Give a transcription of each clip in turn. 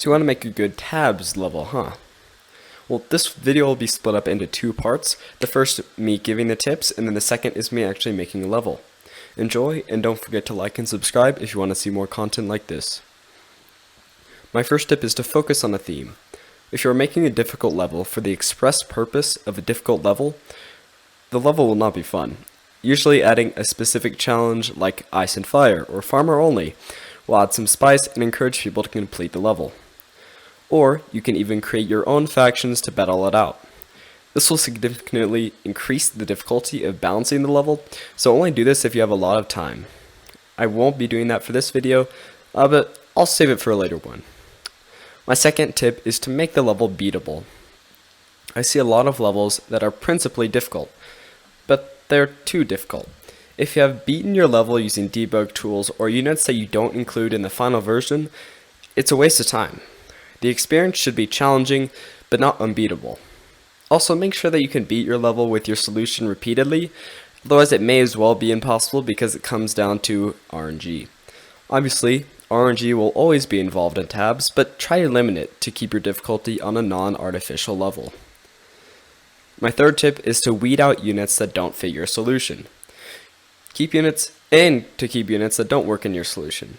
So you want to make a good tabs level, huh? Well, this video will be split up into two parts. The first, me giving the tips, and then the second is me actually making a level. Enjoy, and don't forget to like and subscribe if you want to see more content like this. My first tip is to focus on a theme. If you're making a difficult level for the express purpose of a difficult level, the level will not be fun. Usually adding a specific challenge like Ice and Fire or Farmer Only will add some spice and encourage people to complete the level. Or you can even create your own factions to battle it out. This will significantly increase the difficulty of balancing the level, so only do this if you have a lot of time. I won't be doing that for this video, but I'll save it for a later one. My second tip is to make the level beatable. I see a lot of levels that are principally difficult, but they're too difficult. If you have beaten your level using debug tools or units that you don't include in the final version, it's a waste of time. The experience should be challenging, but not unbeatable. Also, make sure that you can beat your level with your solution repeatedly, otherwise it may as well be impossible because it comes down to RNG. Obviously, RNG will always be involved in tabs, but try to limit it to keep your difficulty on a non-artificial level. My third tip is to weed out units that don't fit your solution. Keep units that don't work in your solution.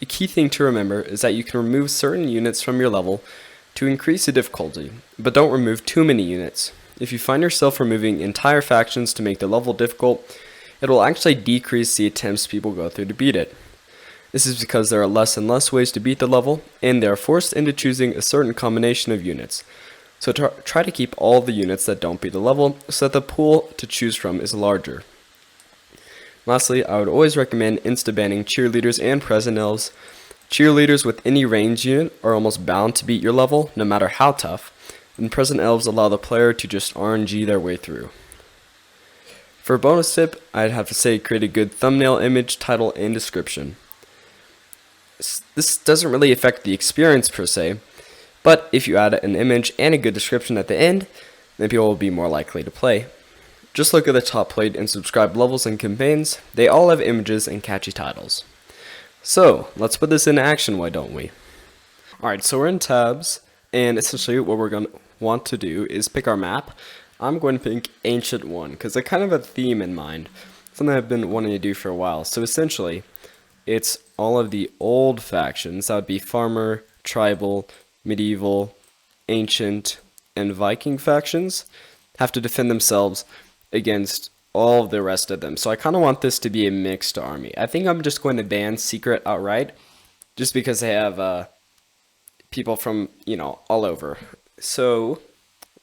The key thing to remember is that you can remove certain units from your level to increase the difficulty, but don't remove too many units. If you find yourself removing entire factions to make the level difficult, it will actually decrease the attempts people go through to beat it. This is because there are less and less ways to beat the level, and they are forced into choosing a certain combination of units. So try to keep all the units that don't beat the level so that the pool to choose from is larger. Lastly, I would always recommend insta-banning cheerleaders and present elves. Cheerleaders with any range unit are almost bound to beat your level, no matter how tough, and present elves allow the player to just RNG their way through. For a bonus tip, I'd have to say create a good thumbnail image, title, and description. This doesn't really affect the experience per se, but if you add an image and a good description at the end, then people will be more likely to play. Just look at the top played and subscribed levels and campaigns. They all have images and catchy titles. So, let's put this into action, why don't we? Alright, so we're in tabs, and essentially what we're going to want to do is pick our map. I'm going to pick Ancient 1, because I kind of have a theme in mind. Something I've been wanting to do for a while. So essentially, it's all of the old factions. That would be Farmer, Tribal, Medieval, Ancient, and Viking factions have to defend themselves against all of the rest of them. So I kind of want this to be a mixed army. I think I'm just going to ban Secret outright, just because they have people from, all over. So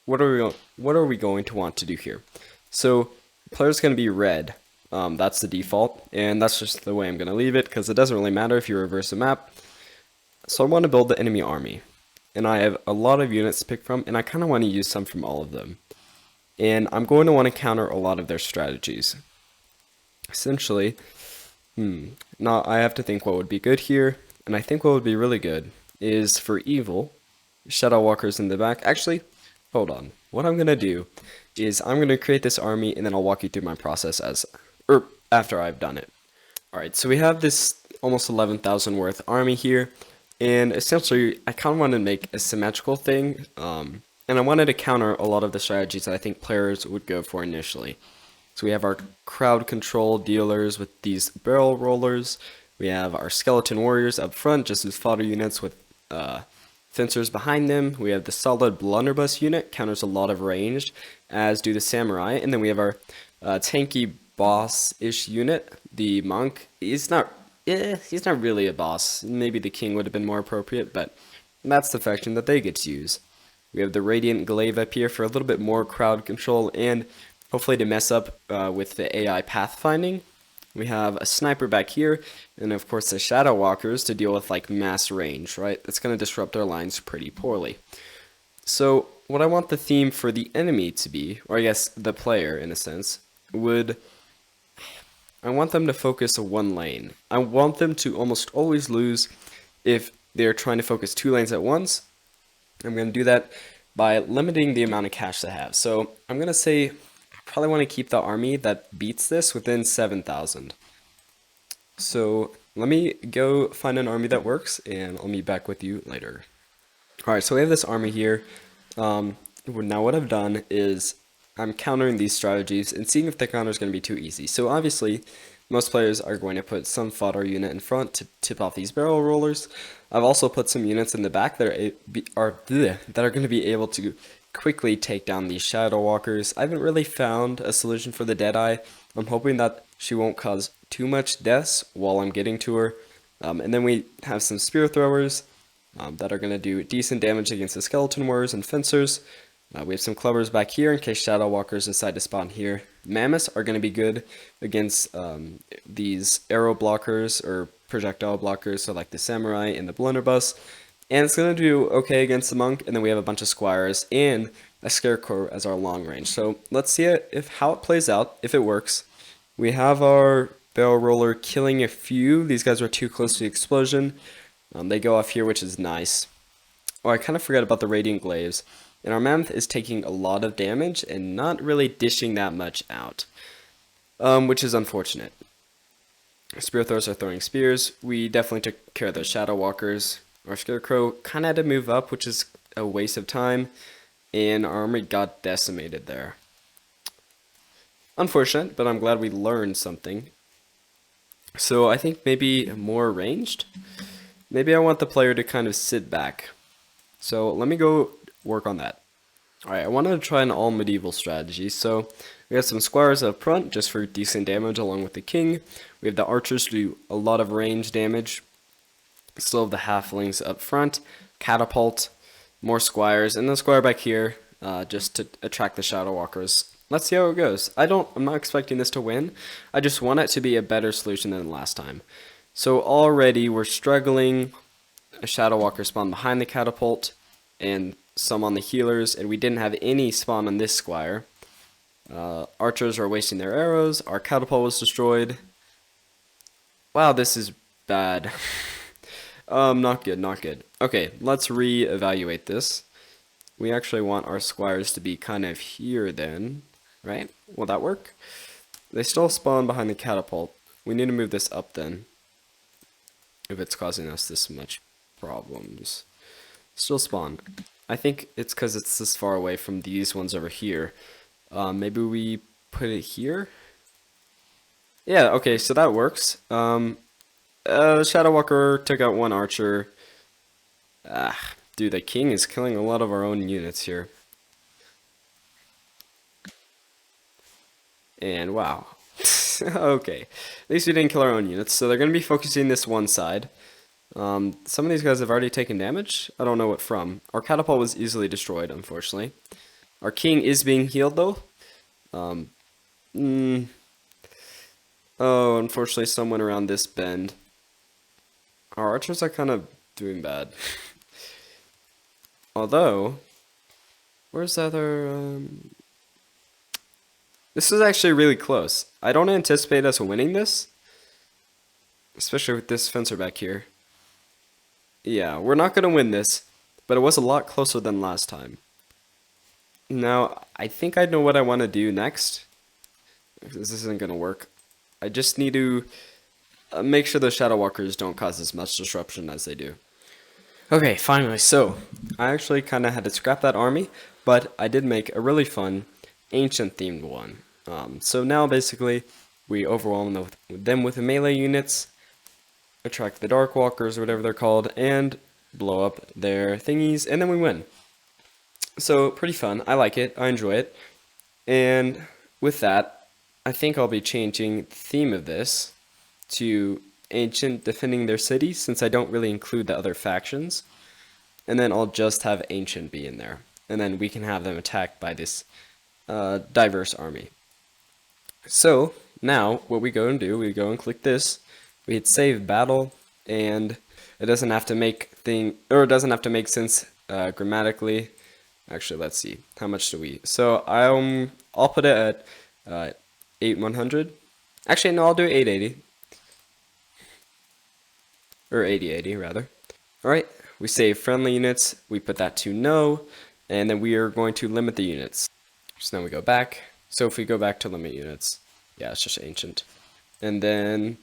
what are we going to want to do here? So player's going to be red. That's the default, and that's just the way I'm going to leave it, because it doesn't really matter if you reverse the map. So I want to build the enemy army, and I have a lot of units to pick from, and I kind of want to use some from all of them. And I'm going to want to counter a lot of their strategies. Essentially, now I have to think what would be good here, and I think what would be really good is for evil, Shadow Walkers in the back. Actually, hold on. What I'm going to do is I'm going to create this army, and then I'll walk you through my process after I've done it. Alright, so we have this almost 11,000 worth army here, and essentially I kind of want to make a symmetrical thing, and I wanted to counter a lot of the strategies that I think players would go for initially. So we have our crowd control dealers with these barrel rollers. We have our skeleton warriors up front, just as fodder units with fencers behind them. We have the solid blunderbuss unit, counters a lot of range, as do the samurai. And then we have our tanky boss-ish unit, the monk. He's not really a boss. Maybe the king would have been more appropriate, but that's the faction that they get to use. We have the Radiant Glaive up here for a little bit more crowd control and hopefully to mess up with the AI pathfinding. We have a sniper back here, and of course the Shadow Walkers to deal with like mass range, right? That's going to disrupt our lines pretty poorly. So what I want the theme for the enemy to be, or I guess the player in a sense, I want them to focus one lane. I want them to almost always lose if they're trying to focus two lanes at once. I'm going to do that by limiting the amount of cash they have. So I'm going to say I probably want to keep the army that beats this within 7,000. So let me go find an army that works, and I'll meet back with you later. Alright, so we have this army here. Now what I've done is I'm countering these strategies and seeing if the counter is going to be too easy. So obviously, most players are going to put some fodder unit in front to tip off these barrel rollers. I've also put some units in the back that are going to be able to quickly take down these shadow walkers. I haven't really found a solution for the Deadeye. I'm hoping that she won't cause too much deaths while I'm getting to her. And then we have some spear throwers that are going to do decent damage against the skeleton warriors and fencers. We have some clubbers back here in case shadow walkers decide to spawn here. Mammoths are going to be good against these arrow blockers or projectile blockers, so like the samurai and the blunderbuss. And it's going to do okay against the monk, and then we have a bunch of squires and a scarecrow as our long range. So let's see how it plays out, if it works. We have our barrel roller killing a few. These guys are too close to the explosion. They go off here, which is nice. Oh, I kind of forgot about the Radiant Glaives. And our Mammoth is taking a lot of damage and not really dishing that much out, which is unfortunate. Spear throwers are throwing spears. We definitely took care of the Shadow Walkers. Our Scarecrow kind of had to move up, which is a waste of time, and our army got decimated there. Unfortunate, but I'm glad we learned something. So I think maybe more ranged. Maybe I want the player to kind of sit back. So let me go work on that. Alright, I wanted to try an all medieval strategy. So we have some squires up front just for decent damage along with the king. We have the archers to do a lot of range damage. Still have the halflings up front. Catapult, more squires, and the squire back here just to attract the shadow walkers. Let's see how it goes. I'm not expecting this to win. I just want it to be a better solution than last time. So already we're struggling. A shadow walker spawned behind the catapult and some on the healers, and we didn't have any spawn on this squire. Archers are wasting their arrows. Our catapult was destroyed. Wow, this is bad. Not good, not good. Okay, let's re-evaluate this. We actually want our squires to be kind of here then, right? Will that work? They still spawn behind the catapult. We need to move this up then, if it's causing us this much problems. Still spawn. I think it's because it's this far away from these ones over here. Maybe we put it here? Yeah, okay, so that works. Shadow Walker took out one archer. Dude, the king is killing a lot of our own units here. And wow. Okay, at least we didn't kill our own units, so they're going to be focusing this one side. Some of these guys have already taken damage. I don't know what from. Our catapult was easily destroyed, unfortunately. Our king is being healed, though. Oh, unfortunately, someone around this bend. Our archers are kind of doing bad. Although, where's the other... This is actually really close. I don't anticipate us winning this, especially with this fencer back here. Yeah, we're not going to win this, but it was a lot closer than last time. Now, I think I know what I want to do next. This isn't going to work. I just need to make sure the Shadow Walkers don't cause as much disruption as they do. Okay, finally, so I actually kind of had to scrap that army, but I did make a really fun ancient themed one. So now basically we overwhelm them with the melee units, attract the Dark Walkers or whatever they're called, and blow up their thingies, and then we win. So pretty fun. I like it. I enjoy it. And with that, I think I'll be changing the theme of this to ancient defending their city, since I don't really include the other factions. And then I'll just have ancient be in there, and then we can have them attacked by this diverse army. So now what we go and do, we go and click this, we hit save battle, and it doesn't have to make it doesn't have to make sense grammatically. Actually, let's see, how much do we? So I'll put it at 8100. Actually, no, I'll do 880 or 8080 rather. All right, we save friendly units. We put that to no, and then we are going to limit the units. So now we go back. So if we go back to limit units, yeah, it's just ancient. And then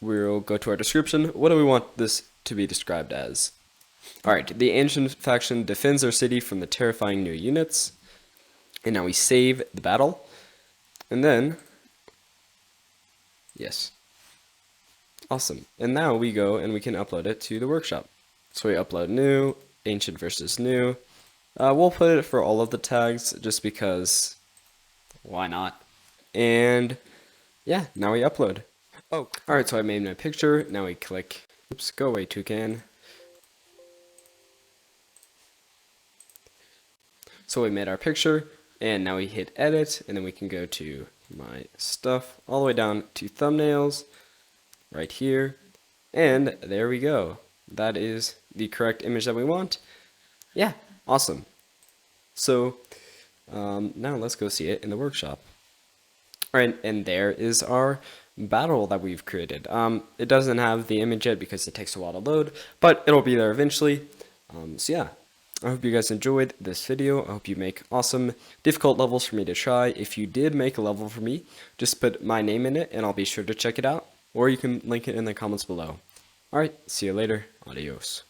we'll go to our description. What do we want this to be described as? Alright, the ancient faction defends our city from the terrifying new units. And now we save the battle. And then, yes. Awesome. And now we go and we can upload it to the workshop. So we upload new, ancient versus new. We'll put it for all of the tags just because why not? And yeah, now we upload. Oh, alright, so I made my picture. Now we click, oops, go away, toucan. So we made our picture, and now we hit edit, and then we can go to my stuff, all the way down to thumbnails, right here, and there we go. That is the correct image that we want. Yeah, awesome. So now let's go see it in the workshop. Alright, and there is our battle that we've created. It doesn't have the image yet because it takes a while to load, but it'll be there eventually. So yeah, I hope you guys enjoyed this video. I hope you make awesome, difficult levels for me to try. If you did make a level for me, just put my name in it and I'll be sure to check it out. Or you can link it in the comments below. Alright, see you later. Adios.